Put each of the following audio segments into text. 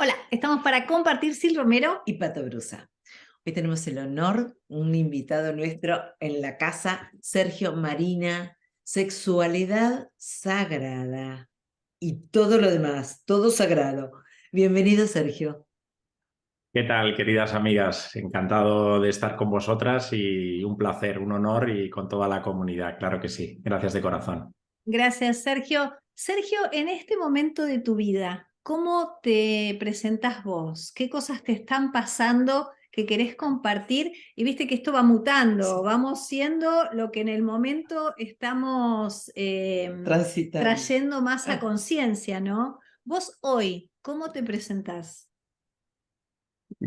Hola, estamos para compartir Sil Romero y Pato Brusa. Hoy tenemos el honor, un invitado nuestro en la casa, Sergio Marina, sexualidad sagrada y todo lo demás, todo sagrado. Bienvenido, Sergio. ¿Qué tal, queridas amigas? Encantado de estar con vosotras y un placer, un honor y con toda la comunidad, claro que sí. Gracias de corazón. Gracias, Sergio. Sergio, en este momento de tu vida, ¿cómo te presentas vos? ¿Qué cosas te están pasando que querés compartir? Y viste que esto va mutando, vamos siendo lo que en el momento estamos Transitando. trayendo más a conciencia, ¿no? Vos hoy, ¿cómo te presentás?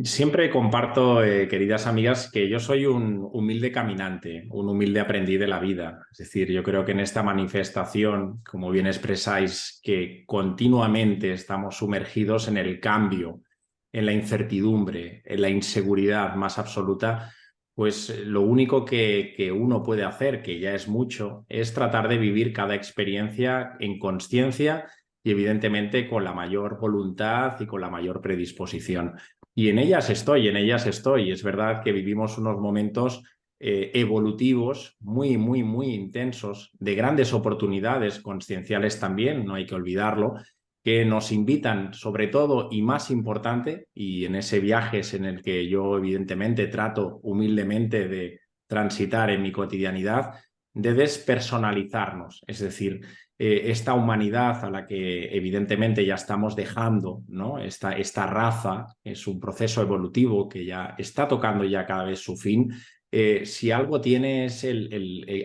Siempre comparto, queridas amigas, que yo soy un humilde caminante, un humilde aprendiz de la vida. Es decir, yo creo que en esta manifestación, como bien expresáis, que continuamente estamos sumergidos en el cambio, en la incertidumbre, en la inseguridad más absoluta, pues lo único que uno puede hacer, que ya es mucho, es tratar de vivir cada experiencia en consciencia y evidentemente con la mayor voluntad y con la mayor predisposición. Y en ellas estoy, en ellas estoy. Es verdad que vivimos unos momentos evolutivos muy, muy, muy intensos, de grandes oportunidades conscienciales también, no hay que olvidarlo, que nos invitan, sobre todo y más importante, y en ese viaje es en el que yo evidentemente trato humildemente de transitar en mi cotidianidad, de despersonalizarnos, es decir, esta humanidad a la que evidentemente ya estamos dejando, ¿no? Esta raza es un proceso evolutivo que ya está tocando ya cada vez su fin. Si algo tiene es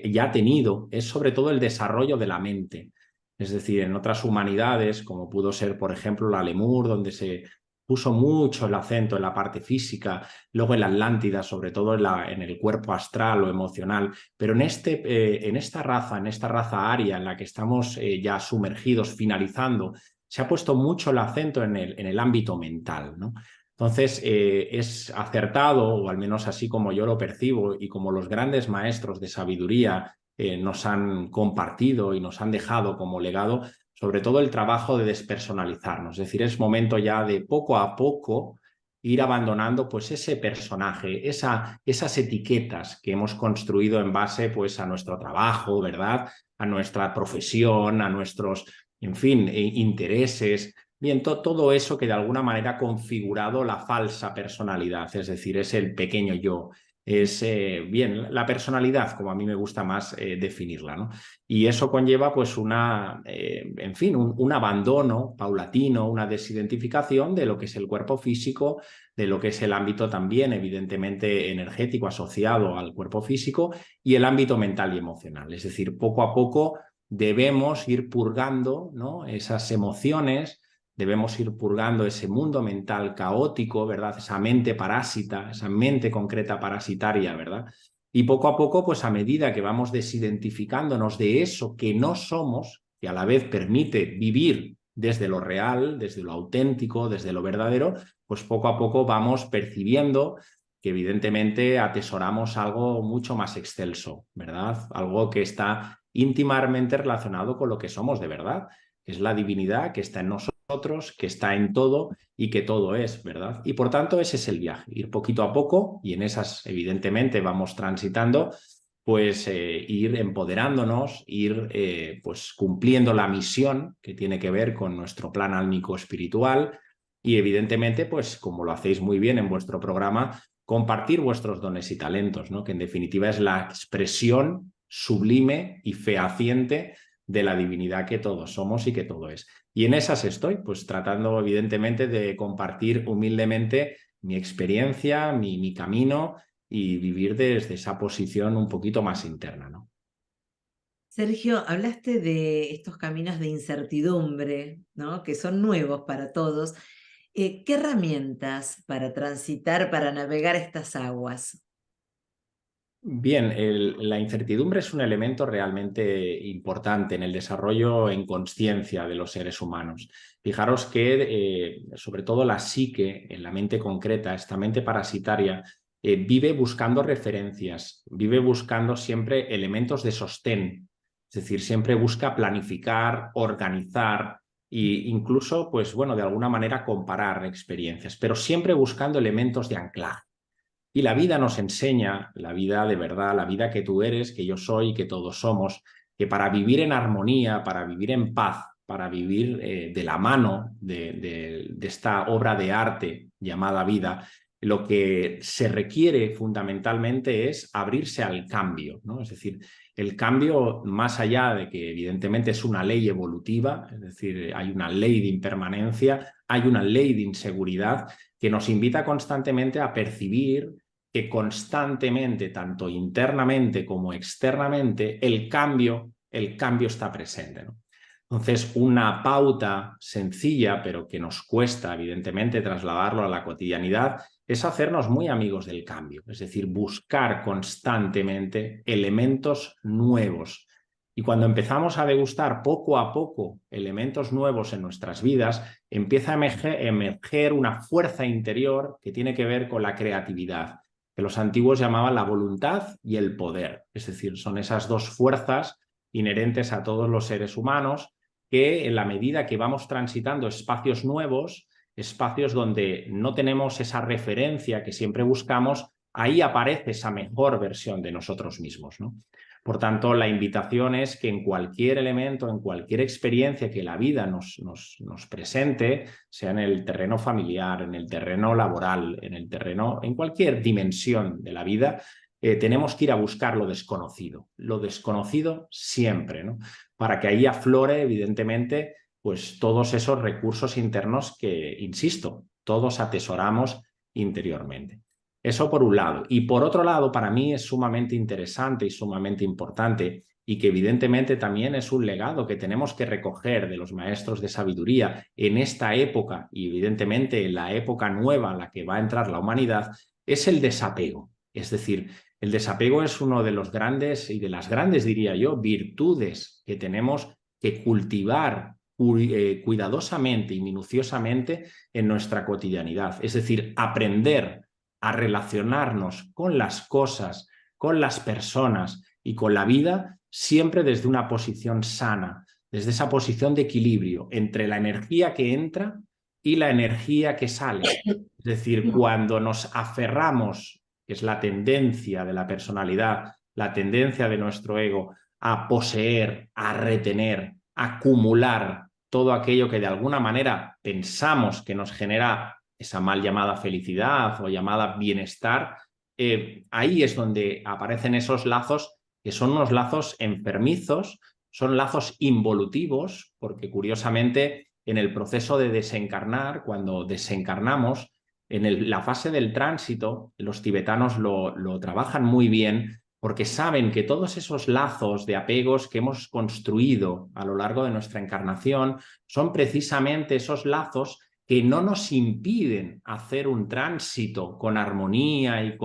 ya ha tenido, es sobre todo el desarrollo de la mente. Es decir, en otras humanidades, como pudo ser, por ejemplo, la Lemur, donde se puso mucho el acento en la parte física, luego en la Atlántida, sobre todo en el cuerpo astral o emocional, pero en esta raza aria en la que estamos ya sumergidos, finalizando, se ha puesto mucho el acento en el ámbito mental, ¿no? Entonces, es acertado, o al menos así como yo lo percibo, y como los grandes maestros de sabiduría nos han compartido y nos han dejado como legado, sobre todo el trabajo de despersonalizarnos. Es decir, es momento ya de poco a poco ir abandonando pues ese personaje, esas etiquetas que hemos construido en base pues a nuestro trabajo, ¿verdad? A nuestra profesión, a nuestros, en fin, intereses. Bien, todo eso que de alguna manera ha configurado la falsa personalidad, es decir, es el pequeño yo, es bien la personalidad, como a mí me gusta más definirla, ¿no? Y eso conlleva pues en fin, un abandono paulatino, una desidentificación de lo que es el cuerpo físico, de lo que es el ámbito también evidentemente energético asociado al cuerpo físico y el ámbito mental y emocional. Es decir, poco a poco debemos ir purgando, ¿no? Esas emociones, debemos ir purgando ese mundo mental caótico, ¿verdad? Esa mente parásita, esa mente concreta parasitaria, ¿verdad? Y poco a poco, pues a medida que vamos desidentificándonos de eso que no somos, que a la vez permite vivir desde lo real, desde lo auténtico, desde lo verdadero, pues poco a poco vamos percibiendo que evidentemente atesoramos algo mucho más excelso, ¿verdad? Algo que está íntimamente relacionado con lo que somos de verdad, que es la divinidad que está en nosotros, que está en todo y que todo es, ¿verdad? Y por tanto ese es el viaje, ir poquito a poco y en esas evidentemente vamos transitando, pues ir empoderándonos, ir pues cumpliendo la misión que tiene que ver con nuestro plan álmico espiritual y evidentemente pues como lo hacéis muy bien en vuestro programa, compartir vuestros dones y talentos, ¿no? Que en definitiva es la expresión sublime y fehaciente de la divinidad que todos somos y que todo es. Y en esas estoy, pues tratando evidentemente de compartir humildemente mi experiencia, mi camino y vivir desde esa posición un poquito más interna, ¿no? Sergio, hablaste de estos caminos de incertidumbre, ¿no? Que son nuevos para todos. ¿Qué herramientas para transitar, para navegar estas aguas? Bien, la incertidumbre es un elemento realmente importante en el desarrollo en conciencia de los seres humanos. Fijaros que sobre todo la psique, en la mente concreta, esta mente parasitaria, vive buscando referencias, vive buscando siempre elementos de sostén, es decir, siempre busca planificar, organizar, e incluso, pues bueno, de alguna manera comparar experiencias, pero siempre buscando elementos de anclaje. Y la vida nos enseña, la vida de verdad, la vida que tú eres, que yo soy, que todos somos, que para vivir en armonía, para vivir en paz, para vivir de la mano de esta obra de arte llamada vida, lo que se requiere fundamentalmente es abrirse al cambio, ¿no? Es decir, el cambio, más allá de que evidentemente es una ley evolutiva, es decir, hay una ley de impermanencia, hay una ley de inseguridad que nos invita constantemente a percibir que constantemente, tanto internamente como externamente, el cambio está presente, ¿no? Entonces, una pauta sencilla, pero que nos cuesta, evidentemente, trasladarlo a la cotidianidad, es hacernos muy amigos del cambio, es decir, buscar constantemente elementos nuevos. Y cuando empezamos a degustar poco a poco elementos nuevos en nuestras vidas, empieza a emerger una fuerza interior que tiene que ver con la creatividad, que los antiguos llamaban la voluntad y el poder. Es decir, son esas dos fuerzas inherentes a todos los seres humanos que en la medida que vamos transitando espacios nuevos, espacios donde no tenemos esa referencia que siempre buscamos, ahí aparece esa mejor versión de nosotros mismos, ¿no? Por tanto, la invitación es que en cualquier elemento, en cualquier experiencia que la vida nos presente, sea en el terreno familiar, en el terreno laboral, en cualquier dimensión de la vida, tenemos que ir a buscar lo desconocido siempre, ¿no? Para que ahí aflore, evidentemente, pues todos esos recursos internos que, insisto, todos atesoramos interiormente. Eso por un lado. Y por otro lado, para mí es sumamente interesante y sumamente importante, y que evidentemente también es un legado que tenemos que recoger de los maestros de sabiduría en esta época y evidentemente en la época nueva en la que va a entrar la humanidad, es el desapego. Es decir, el desapego es uno de los grandes y de las grandes, diría yo, virtudes que tenemos que cultivar cuidadosamente y minuciosamente en nuestra cotidianidad. Es decir, aprender a relacionarnos con las cosas, con las personas y con la vida siempre desde una posición sana, desde esa posición de equilibrio entre la energía que entra y la energía que sale. Es decir, cuando nos aferramos, que es la tendencia de la personalidad, la tendencia de nuestro ego, a poseer, a retener, a acumular todo aquello que de alguna manera pensamos que nos genera esa mal llamada felicidad o llamada bienestar, ahí es donde aparecen esos lazos que son unos lazos enfermizos, son lazos involutivos, porque curiosamente en el proceso de desencarnar, cuando desencarnamos, en la fase del tránsito, los tibetanos lo trabajan muy bien porque saben que todos esos lazos de apegos que hemos construido a lo largo de nuestra encarnación son precisamente esos lazos que no nos impiden hacer un tránsito con armonía y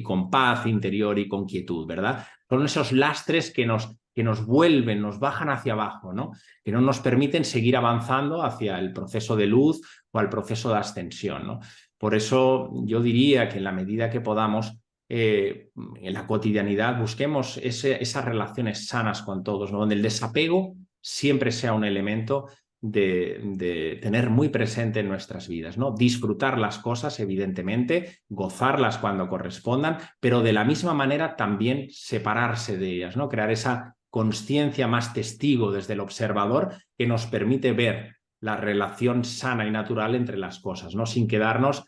con paz interior y con quietud, ¿verdad? Son esos lastres que nos vuelven, nos bajan hacia abajo, ¿no? Que no nos permiten seguir avanzando hacia el proceso de luz o al proceso de ascensión, ¿no? Por eso yo diría que en la medida que podamos, en la cotidianidad, busquemos esas relaciones sanas con todos, ¿no? Donde el desapego siempre sea un elemento de tener muy presente en nuestras vidas, ¿no? Disfrutar las cosas, evidentemente, gozarlas cuando correspondan, pero de la misma manera también separarse de ellas, ¿no? Crear esa consciencia más testigo desde el observador que nos permite ver la relación sana y natural entre las cosas, ¿no? Sin quedarnos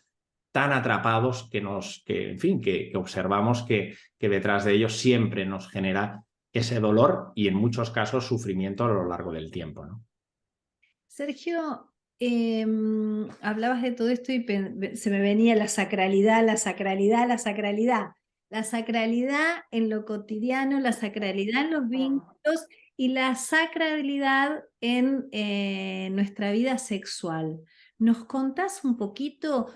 tan atrapados que observamos que detrás de ellos siempre nos genera ese dolor y en muchos casos sufrimiento a lo largo del tiempo, ¿no? Sergio, hablabas de todo esto y se me venía la sacralidad, la sacralidad, la sacralidad. La sacralidad en lo cotidiano, la sacralidad en los vínculos y la sacralidad en nuestra vida sexual. ¿Nos contás un poquito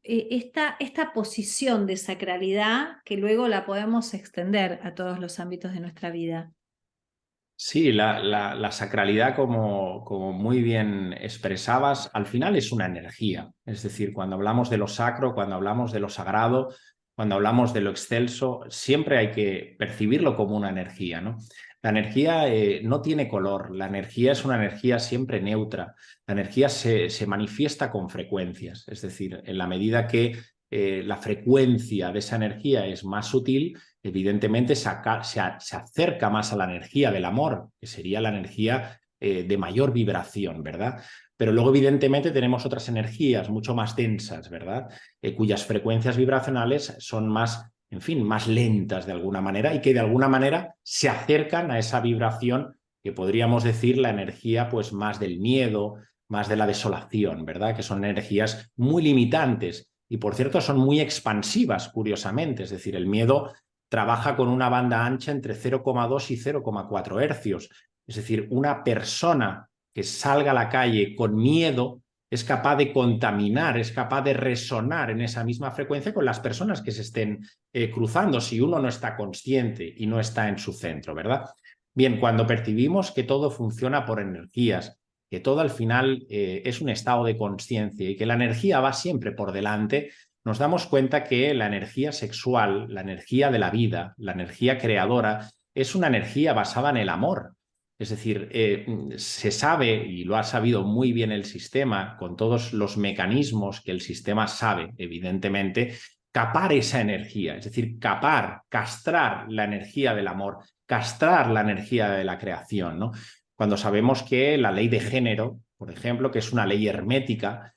esta posición de sacralidad que luego la podemos extender a todos los ámbitos de nuestra vida? Sí, la sacralidad, como muy bien expresabas, al final es una energía. Es decir, cuando hablamos de lo sacro, cuando hablamos de lo sagrado, cuando hablamos de lo excelso, siempre hay que percibirlo como una energía, ¿no? La energía no tiene color, la energía es una energía siempre neutra, la energía se manifiesta con frecuencias, es decir, en la medida que la frecuencia de esa energía es más sutil, evidentemente se acerca más a la energía del amor, que sería la energía de mayor vibración, ¿verdad? Pero luego, evidentemente, tenemos otras energías mucho más densas, ¿verdad? Cuyas frecuencias vibracionales son más, en fin, más lentas de alguna manera y que de alguna manera se acercan a esa vibración que podríamos decir la energía pues más del miedo, más de la desolación, ¿verdad? Que son energías muy limitantes y, por cierto, son muy expansivas, curiosamente. Es decir, el miedo trabaja con una banda ancha entre 0,2 y 0,4 hercios. Es decir, una persona que salga a la calle con miedo es capaz de contaminar, es capaz de resonar en esa misma frecuencia con las personas que se estén cruzando si uno no está consciente y no está en su centro, ¿verdad? Bien, cuando percibimos que todo funciona por energías, que todo al final es un estado de conciencia y que la energía va siempre por delante, nos damos cuenta que la energía sexual, la energía de la vida, la energía creadora, es una energía basada en el amor. Es decir, se sabe, y lo ha sabido muy bien el sistema, con todos los mecanismos que el sistema sabe, evidentemente, capar esa energía, es decir, castrar la energía del amor, castrar la energía de la creación, ¿no? Cuando sabemos que la ley de género, por ejemplo, que es una ley hermética,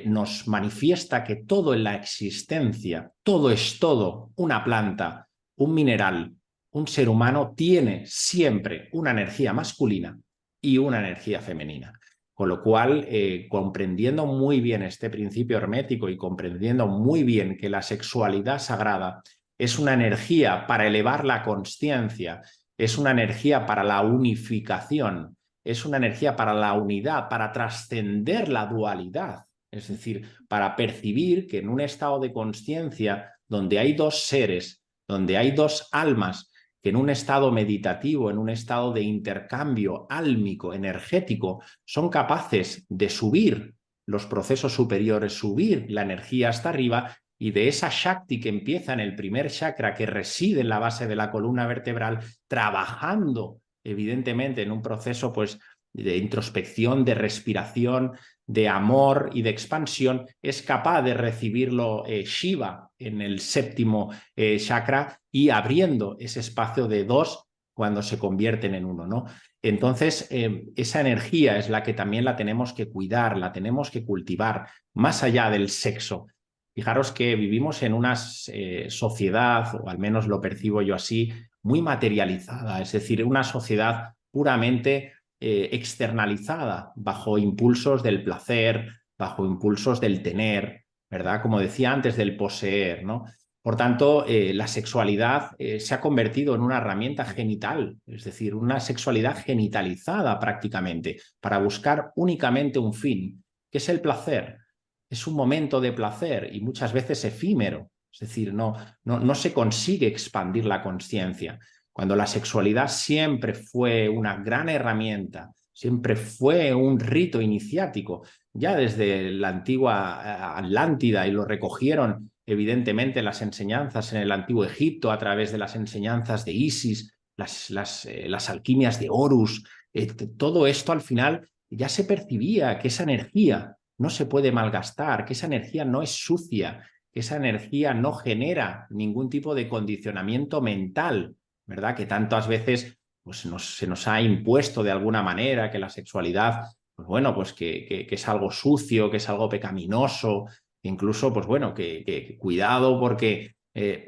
nos manifiesta que todo en la existencia, todo es todo, una planta, un mineral, un ser humano tiene siempre una energía masculina y una energía femenina. Con lo cual, comprendiendo muy bien este principio hermético y comprendiendo muy bien que la sexualidad sagrada es una energía para elevar la consciencia, es una energía para la unificación, es una energía para la unidad, para trascender la dualidad. Es decir, para percibir que en un estado de consciencia donde hay dos seres, donde hay dos almas, que en un estado meditativo, en un estado de intercambio álmico, energético, son capaces de subir los procesos superiores, subir la energía hasta arriba y de esa Shakti que empieza en el primer chakra, que reside en la base de la columna vertebral, trabajando evidentemente en un proceso pues, de introspección, de respiración, de amor y de expansión, es capaz de recibirlo Shiva en el séptimo chakra y abriendo ese espacio de dos cuando se convierten en uno, ¿no? Entonces, esa energía es la que también la tenemos que cuidar, la tenemos que cultivar, más allá del sexo. Fijaros que vivimos en una sociedad, o al menos lo percibo yo así, muy materializada, es decir, una sociedad puramente externalizada, bajo impulsos del placer, bajo impulsos del tener, ¿verdad? Como decía antes, del poseer, ¿no? Por tanto, la sexualidad se ha convertido en una herramienta genital, es decir, una sexualidad genitalizada prácticamente, para buscar únicamente un fin, que es el placer. Es un momento de placer y muchas veces efímero, es decir, no se consigue expandir la consciencia. Cuando la sexualidad siempre fue una gran herramienta, siempre fue un rito iniciático, ya desde la antigua Atlántida, y lo recogieron evidentemente las enseñanzas en el antiguo Egipto a través de las enseñanzas de Isis, las alquimias de Horus, todo esto al final ya se percibía que esa energía no se puede malgastar, que esa energía no es sucia, que esa energía no genera ningún tipo de condicionamiento mental, ¿verdad? Que tantas veces pues, se nos ha impuesto de alguna manera que la sexualidad, pues bueno, pues que es algo sucio, que es algo pecaminoso, incluso, pues bueno, que cuidado porque,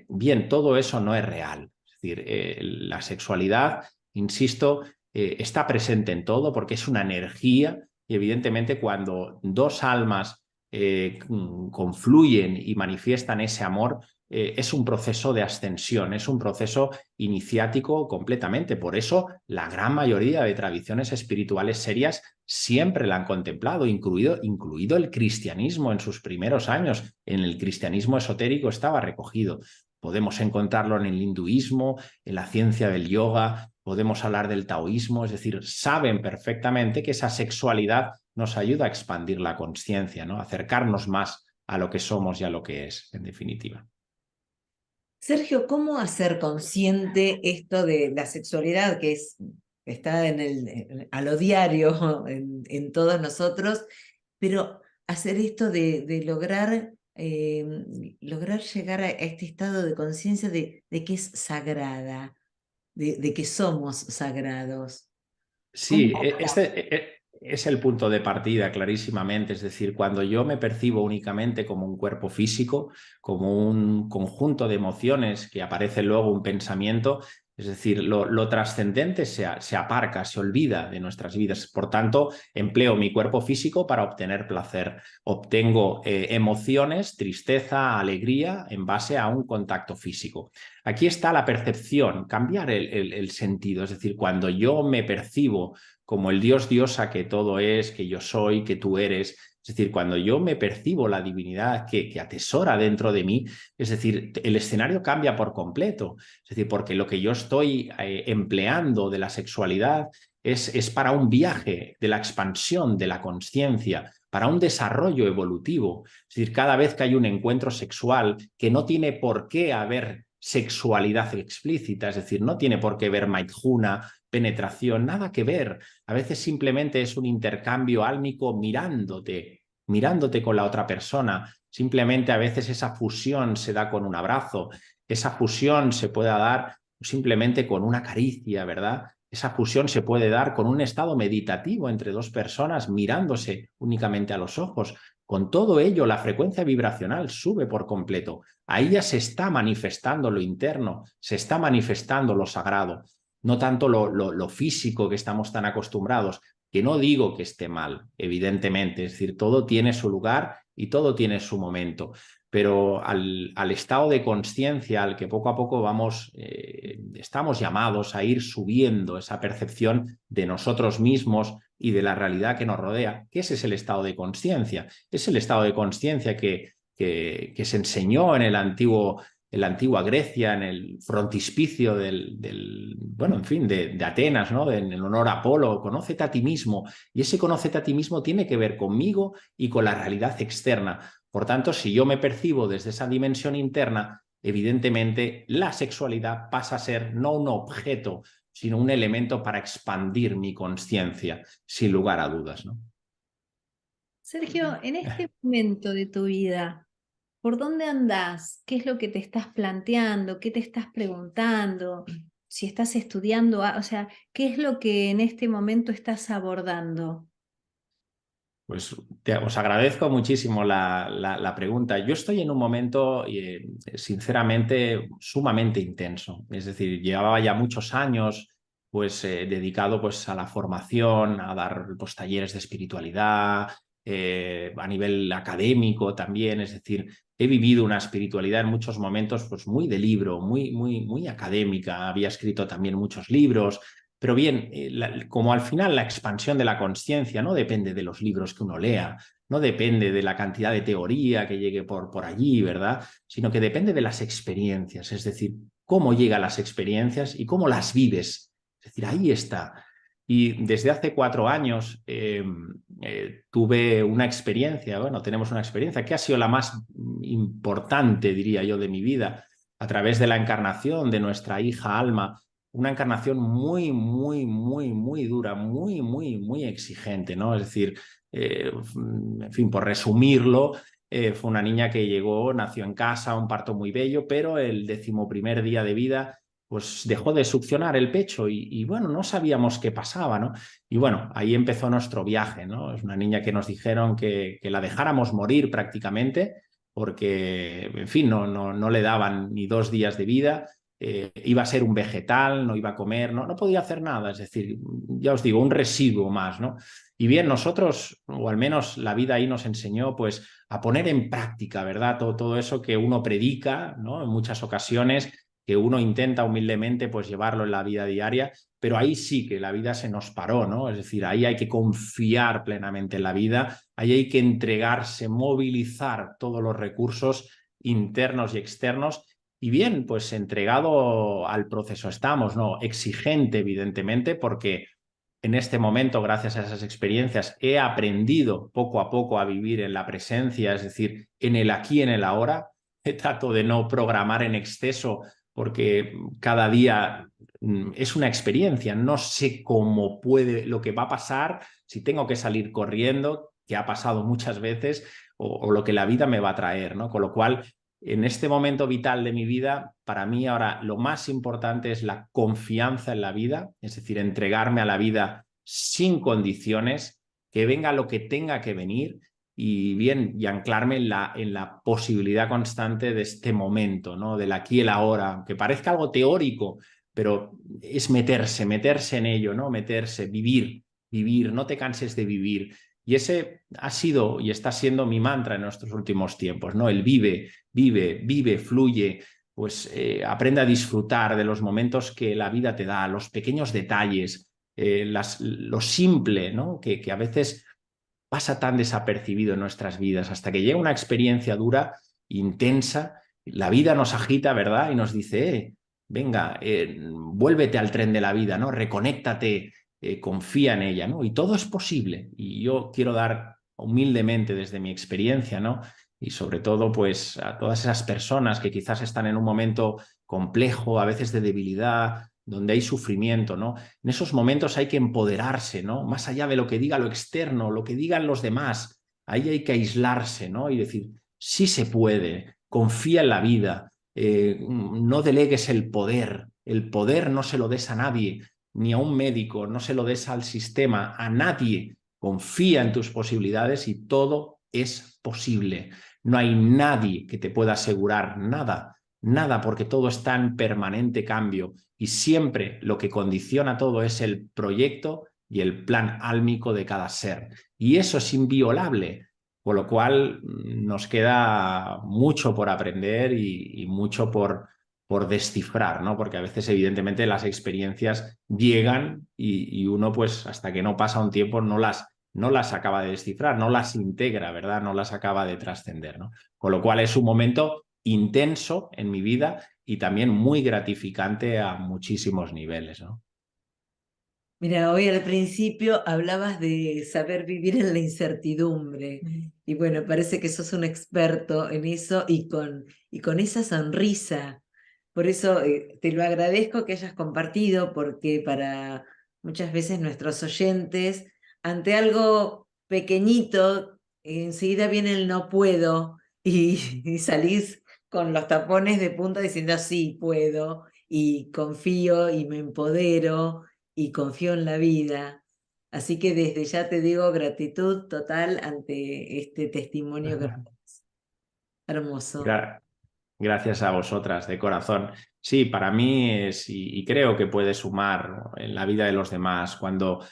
bien, todo eso no es real. Es decir, la sexualidad, insisto, está presente en todo porque es una energía y evidentemente cuando dos almas confluyen y manifiestan ese amor, es un proceso de ascensión, es un proceso iniciático completamente. Por eso la gran mayoría de tradiciones espirituales serias siempre la han contemplado, incluido el cristianismo en sus primeros años. En el cristianismo esotérico estaba recogido. Podemos encontrarlo en el hinduismo, en la ciencia del yoga, podemos hablar del taoísmo, es decir, saben perfectamente que esa sexualidad nos ayuda a expandir la consciencia, ¿no? Acercarnos más a lo que somos y a lo que es, en definitiva. Sergio, ¿cómo hacer consciente esto de la sexualidad que está a lo diario en todos nosotros, pero hacer esto de lograr llegar a este estado de conciencia de que es sagrada, de que somos sagrados? Sí, es el punto de partida, clarísimamente. Es decir, cuando yo me percibo únicamente como un cuerpo físico, como un conjunto de emociones que aparece luego un pensamiento, es decir, lo trascendente se aparca, se olvida de nuestras vidas. Por tanto, empleo mi cuerpo físico para obtener placer. Obtengo emociones, tristeza, alegría, en base a un contacto físico. Aquí está la percepción, cambiar el sentido. Es decir, cuando yo me percibo como el Dios diosa que todo es, que yo soy, que tú eres, es decir, cuando yo me percibo la divinidad que atesora dentro de mí, es decir, el escenario cambia por completo. Es decir, porque lo que yo estoy empleando de la sexualidad es para un viaje de la expansión de la consciencia, para un desarrollo evolutivo. Es decir, cada vez que hay un encuentro sexual que no tiene por qué haber sexualidad explícita, es decir, no tiene por qué ver maithuna, penetración, nada que ver. A veces simplemente es un intercambio álmico mirándote con la otra persona. Simplemente a veces esa fusión se da con un abrazo, esa fusión se puede dar simplemente con una caricia, ¿verdad? Esa fusión se puede dar con un estado meditativo entre dos personas mirándose únicamente a los ojos. Con todo ello, la frecuencia vibracional sube por completo. Ahí ya se está manifestando lo interno, se está manifestando lo sagrado, no tanto lo físico que estamos tan acostumbrados, que no digo que esté mal, evidentemente, es decir, todo tiene su lugar y todo tiene su momento, pero al estado de conciencia al que poco a poco estamos llamados a ir subiendo esa percepción de nosotros mismos y de la realidad que nos rodea, que ese es el estado de conciencia, es el estado de conciencia que se enseñó en la antigua Grecia, en el frontispicio bueno, en fin, de Atenas, ¿no? En el honor a Apolo, conócete a ti mismo. Y ese conócete a ti mismo tiene que ver conmigo y con la realidad externa. Por tanto, si yo me percibo desde esa dimensión interna, evidentemente la sexualidad pasa a ser no un objeto, sino un elemento para expandir mi conciencia, sin lugar a dudas, ¿no? Sergio, en este momento de tu vida, ¿por dónde andás? ¿Qué es lo que te estás planteando? ¿Qué te estás preguntando? Si estás estudiando, o sea, ¿qué es lo que en este momento estás abordando? Pues os agradezco muchísimo la pregunta. Yo estoy en un momento, sinceramente, sumamente intenso. Es decir, llevaba ya muchos años pues, dedicado pues, a la formación, a dar pues, talleres de espiritualidad, a nivel académico también. Es decir, he vivido una espiritualidad en muchos momentos pues, muy de libro, muy académica. Había escrito también muchos libros. Pero bien, como al final la expansión de la consciencia no depende de los libros que uno lea, no depende de la cantidad de teoría que llegue por allí, ¿verdad? Sino que depende de las experiencias, es decir, cómo llegan las experiencias y cómo las vives. Es decir, ahí está. Y desde hace 4 años tuve una experiencia, bueno, tenemos una experiencia que ha sido la más importante, diría yo, de mi vida, a través de la encarnación de nuestra hija Alma, una encarnación muy dura, muy exigente, ¿no? Es decir, en fin, por resumirlo, fue una niña que llegó, nació en casa, un parto muy bello, pero el 11º día de vida, pues dejó de succionar el pecho y bueno, no sabíamos qué pasaba, ¿no? Y bueno, ahí empezó nuestro viaje, ¿no? Es una niña que nos dijeron que la dejáramos morir prácticamente, porque, en fin, no le daban ni 2 días de vida. Iba a ser un vegetal, no iba a comer, no podía hacer nada, es decir, ya os digo, un residuo más, ¿no? Y bien, nosotros, o al menos la vida ahí nos enseñó, pues, a poner en práctica, ¿verdad? Todo eso que uno predica, ¿no? En muchas ocasiones, que uno intenta humildemente, pues, llevarlo en la vida diaria, pero ahí sí que la vida se nos paró, ¿no? Es decir, ahí hay que confiar plenamente en la vida, ahí hay que entregarse, movilizar todos los recursos internos y externos. Y bien, pues entregado al proceso estamos, ¿no? Exigente, evidentemente, porque en este momento, gracias a esas experiencias, he aprendido poco a poco a vivir en la presencia, es decir, en el aquí, en el ahora. trato de no programar en exceso porque cada día es una experiencia. No sé cómo puede, lo que va a pasar, si tengo que salir corriendo, que ha pasado muchas veces, o lo que la vida me va a traer, ¿no? Con lo cual, en este momento vital de mi vida, para mí ahora lo más importante es la confianza en la vida, es decir, entregarme a la vida sin condiciones, que venga lo que tenga que venir y anclarme en la posibilidad constante de este momento, ¿no? Del aquí y el ahora, aunque parezca algo teórico, pero es meterse en ello, ¿no? Meterse, vivir, no te canses de vivir. Y ese ha sido y está siendo mi mantra en nuestros últimos tiempos, ¿no? El vive, fluye, pues aprende a disfrutar de los momentos que la vida te da, los pequeños detalles, lo simple, ¿no? Que a veces pasa tan desapercibido en nuestras vidas hasta que llega una experiencia dura, intensa, la vida nos agita, ¿verdad? Y nos dice, venga, vuélvete al tren de la vida, ¿no? Reconéctate, confía en ella, ¿no? Y todo es posible. Y yo quiero dar humildemente desde mi experiencia, ¿no? Y sobre todo, pues, a todas esas personas que quizás están en un momento complejo, a veces de debilidad, donde hay sufrimiento, ¿no? En esos momentos hay que empoderarse, ¿no? Más allá de lo que diga lo externo, lo que digan los demás, ahí hay que aislarse, ¿no? Y decir, sí se puede, confía en la vida, no delegues el poder no se lo des a nadie, ni a un médico, no se lo des al sistema, a nadie, confía en tus posibilidades y todo es posible. No hay nadie que te pueda asegurar nada, nada, porque todo está en permanente cambio y siempre lo que condiciona todo es el proyecto y el plan álmico de cada ser. Y eso es inviolable, con lo cual nos queda mucho por aprender y mucho por descifrar, ¿no? Porque a veces, evidentemente, las experiencias llegan y uno, pues, hasta que no pasa un tiempo, no las acaba de descifrar, no las integra, ¿verdad? No las acaba de trascender, ¿no? Con lo cual es un momento intenso en mi vida y también muy gratificante a muchísimos niveles, ¿no? Mira, hoy al principio hablabas de saber vivir en la incertidumbre y bueno, parece que sos un experto en eso y con esa sonrisa. Por eso te lo agradezco que hayas compartido porque para muchas veces nuestros oyentes, ante algo pequeñito, enseguida viene el no puedo y salís con los tapones de punta diciendo sí, puedo y confío y me empodero y confío en la vida. Así que desde ya te digo gratitud total ante este testimonio que es hermoso. Gracias a vosotras, de corazón. Sí, para mí es, y creo que puede sumar en la vida de los demás cuando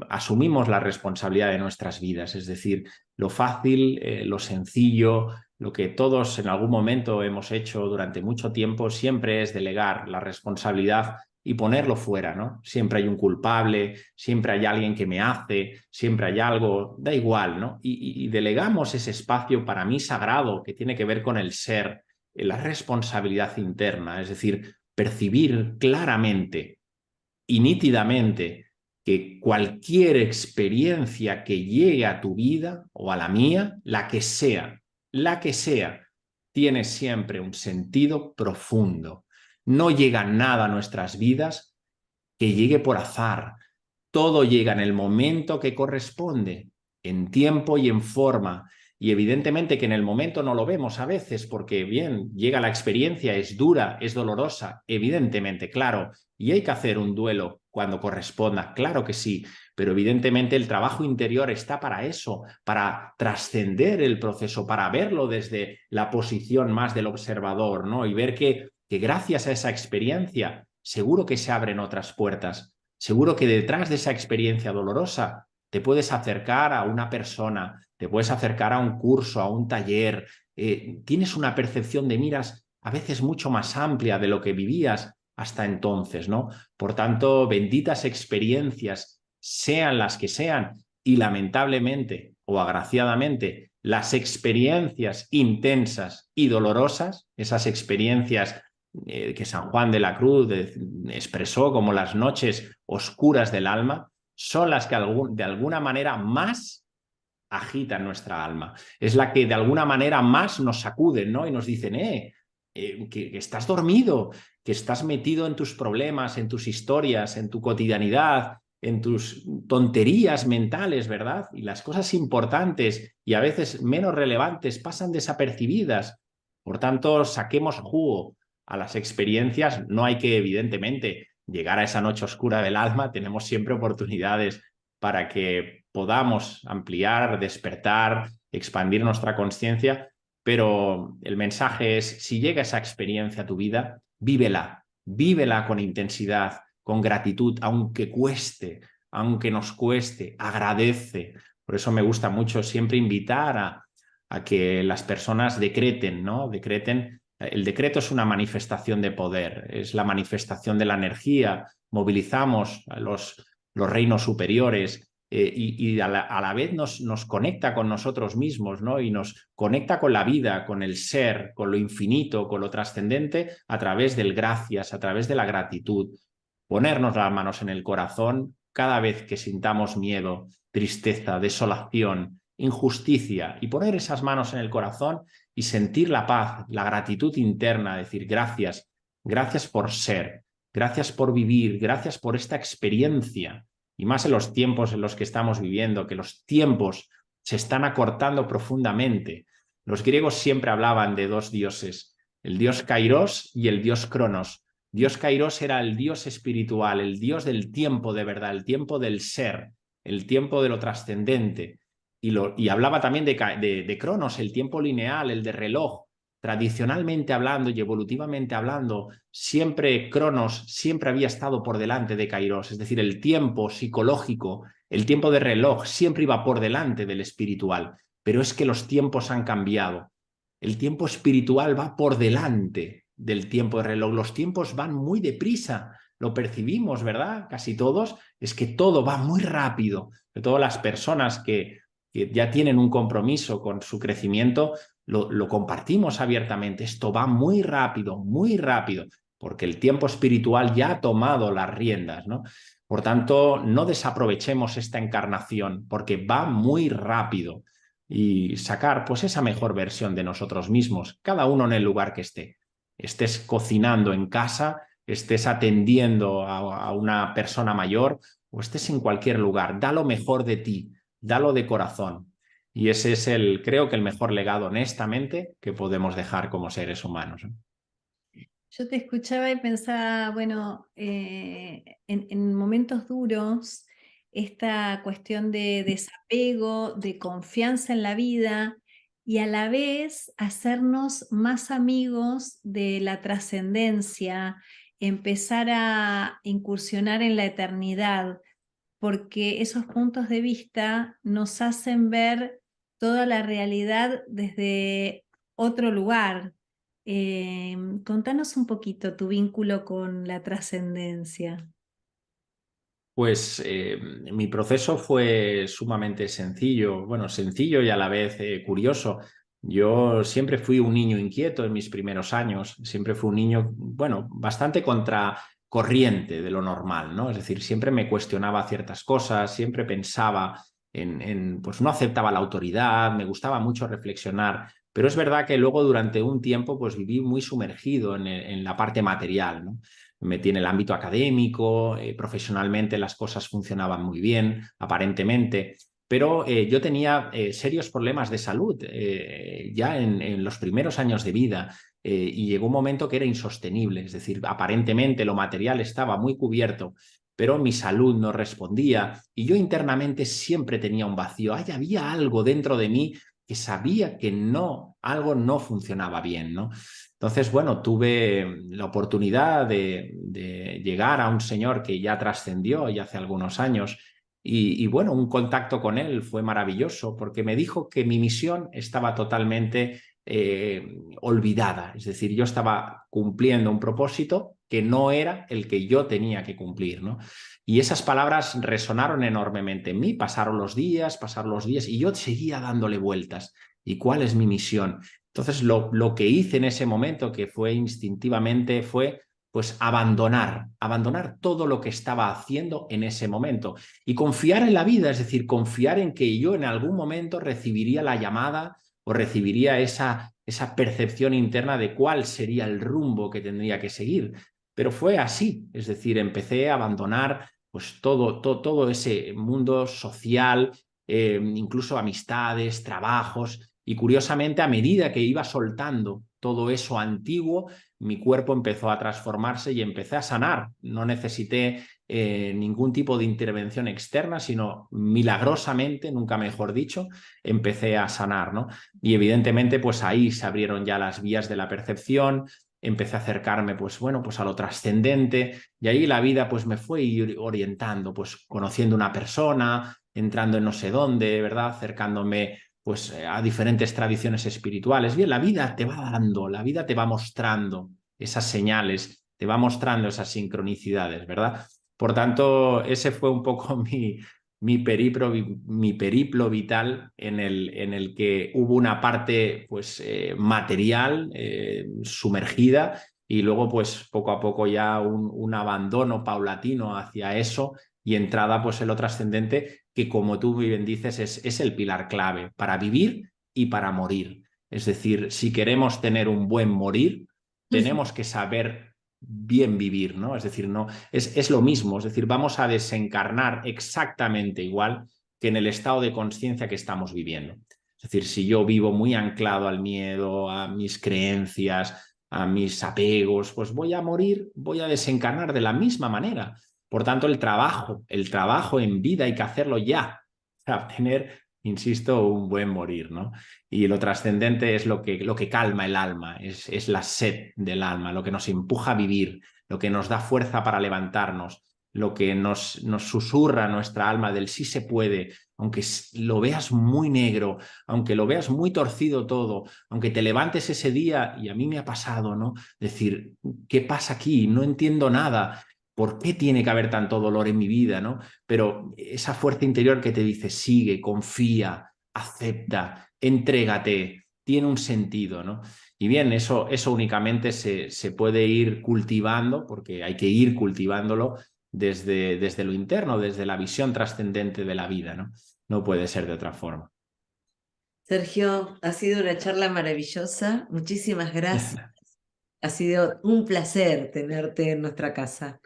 asumimos la responsabilidad de nuestras vidas, es decir, lo fácil, lo sencillo, lo que todos en algún momento hemos hecho durante mucho tiempo, siempre es delegar la responsabilidad y ponerlo fuera, ¿no? Siempre hay un culpable, siempre hay alguien que me hace, siempre hay algo, da igual, ¿no? Y delegamos ese espacio para mí sagrado que tiene que ver con el ser, la responsabilidad interna, es decir, percibir claramente y nítidamente que cualquier experiencia que llegue a tu vida o a la mía, la que sea, tiene siempre un sentido profundo. No llega nada a nuestras vidas que llegue por azar. Todo llega en el momento que corresponde, en tiempo y en forma. Y evidentemente que en el momento no lo vemos a veces porque, bien, llega la experiencia, es dura, es dolorosa, evidentemente, claro, y hay que hacer un duelo cuando corresponda, claro que sí, pero evidentemente el trabajo interior está para eso, para trascender el proceso, para verlo desde la posición más del observador, ¿no? Y ver que gracias a esa experiencia seguro que se abren otras puertas, seguro que detrás de esa experiencia dolorosa te puedes acercar a una persona, te puedes acercar a un curso, a un taller, tienes una percepción de miras a veces mucho más amplia de lo que vivías hasta entonces, ¿no? Por tanto, benditas experiencias, sean las que sean, y lamentablemente o agraciadamente, las experiencias intensas y dolorosas, esas experiencias que San Juan de la Cruz expresó como las noches oscuras del alma, son las que de alguna manera más agitan nuestra alma. Es la que de alguna manera más nos sacuden, ¿no? Y nos dicen, que estás dormido, que estás metido en tus problemas, en tus historias, en tu cotidianidad, en tus tonterías mentales, ¿verdad? Y las cosas importantes y a veces menos relevantes pasan desapercibidas. Por tanto, saquemos jugo a las experiencias. No hay que, evidentemente, llegar a esa noche oscura del alma. Tenemos siempre oportunidades para que podamos ampliar, despertar, expandir nuestra conciencia, pero el mensaje es, si llega esa experiencia a tu vida, vívela, vívela con intensidad, con gratitud, aunque cueste, aunque nos cueste, agradece. Por eso me gusta mucho siempre invitar a que las personas decreten, ¿no? Decreten. El decreto es una manifestación de poder, es la manifestación de la energía, movilizamos a los reinos superiores, y a la vez nos conecta con nosotros mismos, ¿no? Y nos conecta con la vida, con el ser, con lo infinito, con lo trascendente, a través del gracias, a través de la gratitud. Ponernos las manos en el corazón cada vez que sintamos miedo, tristeza, desolación, injusticia, y poner esas manos en el corazón y sentir la paz, la gratitud interna, decir gracias, gracias por ser, gracias por vivir, gracias por esta experiencia. Y más en los tiempos en los que estamos viviendo, que los tiempos se están acortando profundamente. Los griegos siempre hablaban de dos dioses, el dios Kairos y el dios Cronos. Dios Kairos era el dios espiritual, el dios del tiempo de verdad, el tiempo del ser, el tiempo de lo trascendente. Y hablaba también de Cronos, el tiempo lineal, el de reloj. Tradicionalmente hablando y evolutivamente hablando, siempre Cronos siempre había estado por delante de Kairos, es decir, el tiempo psicológico, el tiempo de reloj siempre iba por delante del espiritual, pero es que los tiempos han cambiado. El tiempo espiritual va por delante del tiempo de reloj, los tiempos van muy deprisa, lo percibimos, ¿verdad? Casi todos, es que todo va muy rápido, sobre todo las personas que ya tienen un compromiso con su crecimiento, lo compartimos abiertamente. Esto va muy rápido, porque el tiempo espiritual ya ha tomado las riendas, ¿no? Por tanto, no desaprovechemos esta encarnación, porque va muy rápido, y sacar pues esa mejor versión de nosotros mismos, cada uno en el lugar que esté. Estés cocinando en casa, estés atendiendo a una persona mayor o estés en cualquier lugar, da lo mejor de ti, dalo de corazón. Y ese es creo que el mejor legado, honestamente, que podemos dejar como seres humanos. Yo te escuchaba y pensaba, bueno, en momentos duros, esta cuestión de desapego, de confianza en la vida y a la vez hacernos más amigos de la trascendencia, empezar a incursionar en la eternidad, porque esos puntos de vista nos hacen ver toda la realidad desde otro lugar. Contanos un poquito tu vínculo con la trascendencia. Pues mi proceso fue sumamente sencillo, bueno, sencillo y a la vez curioso. Yo siempre fui un niño inquieto en mis primeros años, siempre fui un niño, bueno, bastante contracorriente de lo normal, ¿no? Es decir, siempre me cuestionaba ciertas cosas, siempre pensaba pues no aceptaba la autoridad, me gustaba mucho reflexionar, pero es verdad que luego durante un tiempo pues viví muy sumergido en la parte material, ¿no? Me metí en el ámbito académico, profesionalmente las cosas funcionaban muy bien, aparentemente, pero yo tenía serios problemas de salud ya en los primeros años de vida, y llegó un momento que era insostenible, es decir, aparentemente lo material estaba muy cubierto, pero mi salud no respondía y yo internamente siempre tenía un vacío. Había algo dentro de mí que sabía que algo no funcionaba bien, ¿no? Entonces, bueno, tuve la oportunidad de llegar a un señor que ya trascendió ya hace algunos años y bueno, un contacto con él fue maravilloso porque me dijo que mi misión estaba totalmente olvidada, es decir, yo estaba cumpliendo un propósito que no era el que yo tenía que cumplir, ¿no? Y esas palabras resonaron enormemente en mí, pasaron los días y yo seguía dándole vueltas. ¿Y cuál es mi misión? Entonces lo que hice en ese momento, que fue instintivamente, fue pues abandonar todo lo que estaba haciendo en ese momento y confiar en la vida, es decir, confiar en que yo en algún momento recibiría la llamada o recibiría esa percepción interna de cuál sería el rumbo que tendría que seguir. Pero fue así, es decir, empecé a abandonar pues todo ese mundo social, incluso amistades, trabajos, y curiosamente a medida que iba soltando todo eso antiguo, mi cuerpo empezó a transformarse y empecé a sanar. No necesité ningún tipo de intervención externa, sino milagrosamente, nunca mejor dicho, empecé a sanar, ¿no? Y evidentemente, pues ahí se abrieron ya las vías de la percepción, empecé a acercarme, pues bueno, pues a lo trascendente, y ahí la vida pues me fue orientando, pues conociendo una persona, entrando en no sé dónde, ¿verdad? Acercándome pues a diferentes tradiciones espirituales. Bien, la vida te va dando, la vida te va mostrando esas señales, te va mostrando esas sincronicidades, ¿verdad? Por tanto, ese fue un poco mi periplo vital en el que hubo una parte pues, material sumergida y luego pues poco a poco ya un abandono paulatino hacia eso y entrada pues en lo trascendente que como tú bien dices es el pilar clave para vivir y para morir. Es decir, si queremos tener un buen morir, tenemos que saber bien vivir, ¿no? Es decir, no, es lo mismo, es decir, vamos a desencarnar exactamente igual que en el estado de conciencia que estamos viviendo. Es decir, si yo vivo muy anclado al miedo, a mis creencias, a mis apegos, pues voy a morir, voy a desencarnar de la misma manera. Por tanto, el trabajo en vida hay que hacerlo ya para obtener, insisto, un buen morir, ¿no? Y lo trascendente es lo que calma el alma, es la sed del alma, lo que nos empuja a vivir, lo que nos da fuerza para levantarnos, lo que nos susurra nuestra alma del sí se puede, aunque lo veas muy negro, aunque lo veas muy torcido todo, aunque te levantes ese día, y a mí me ha pasado, ¿no? Decir, ¿qué pasa aquí? No entiendo nada. ¿Por qué tiene que haber tanto dolor en mi vida, ¿no? Pero esa fuerza interior que te dice, sigue, confía, acepta, entrégate, tiene un sentido, ¿no? Y bien, eso únicamente se puede ir cultivando, porque hay que ir cultivándolo desde lo interno, desde la visión trascendente de la vida, ¿no? No puede ser de otra forma. Sergio, ha sido una charla maravillosa. Muchísimas gracias. Ha sido un placer tenerte en nuestra casa.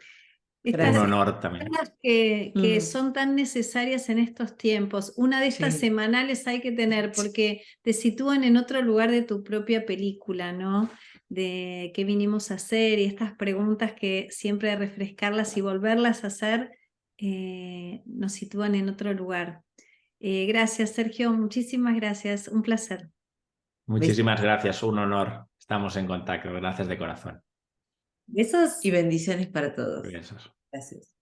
Un honor también. Que son tan necesarias en estos tiempos. Una de estas Sí. semanales hay que tener porque te sitúan en otro lugar de tu propia película, ¿no? De qué vinimos a hacer y estas preguntas que siempre refrescarlas y volverlas a hacer nos sitúan en otro lugar. Gracias, Sergio. Muchísimas gracias. Un placer. Muchísimas gracias. Un honor. Estamos en contacto. Gracias de corazón. Besos. Y bendiciones para todos. Besos. Gracias.